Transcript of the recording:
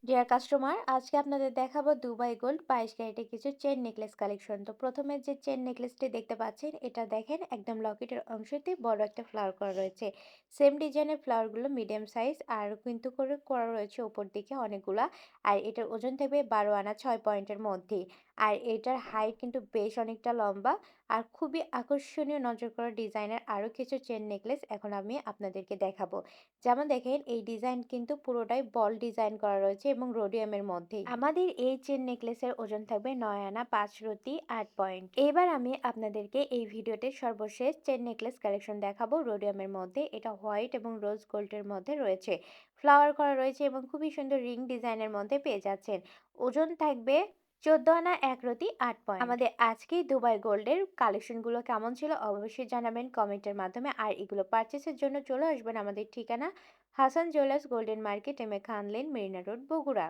Deer customer, আজকে আপনাদের দেখাবো দুবাই গোল্ড 22 ক্যারেটের কিছু চেন নেকলেস কালেকশন। তো প্রথমে যে চেন নেকলেসটি দেখতে পাচ্ছেন, এটা দেখেন একদম লকেটের অংশতে বড় একটা ফ্লাওয়ার করা রয়েছে। সেম ডিজাইনের ফ্লাওয়ারগুলো মিডিয়াম সাইজ আর কিন্তু করে করা রয়েছে উপর দিকে অনেকগুলা। আর এটার ওজন থাকবে 12 আনা 6 পয়েন্টের মধ্যেই। আর এটার হাইট কিন্তু বেশ অনেকটা লম্বা আর খুবই আকর্ষণীয় নজর করা ডিজাইনের আরও কিছু চেন নেকলেস এখন আমি আপনাদেরকে দেখাবো। যেমন দেখেন এই ডিজাইন কিন্তু পুরোটাই বল ডিজাইন করা রয়েছে এবং রোডিয়ামের মধ্যেই। আমাদের এই চেন নেকলেসের ওজন থাকবে 9 আনা 5 রতি 8 পয়েন্ট। এবার আমি আপনাদেরকে এই ভিডিওতে সর্বশেষ চেন নেকলেস কালেকশন দেখাবো রোডিয়ামের মধ্যে। এটা হোয়াইট এবং রোজ গোল্ডের মধ্যে রয়েছে, ফ্লাওয়ার করা রয়েছে এবং খুবই সুন্দর রিং ডিজাইনের মধ্যে পেয়ে যাচ্ছেন। ওজন থাকবে 14 আনা 1 রতি 8 পয়েন্ট। আমাদের আজকেই দুবাই গোল্ডের কালেকশনগুলো কেমন ছিল অবশ্যই জানাবেন কমেন্টের মাধ্যমে। আর এগুলো পারচেসের জন্য চলে আসবেন আমাদের ঠিকানা Hasan jewellers, golden market, M A Khan lane, Marina road, Bogura.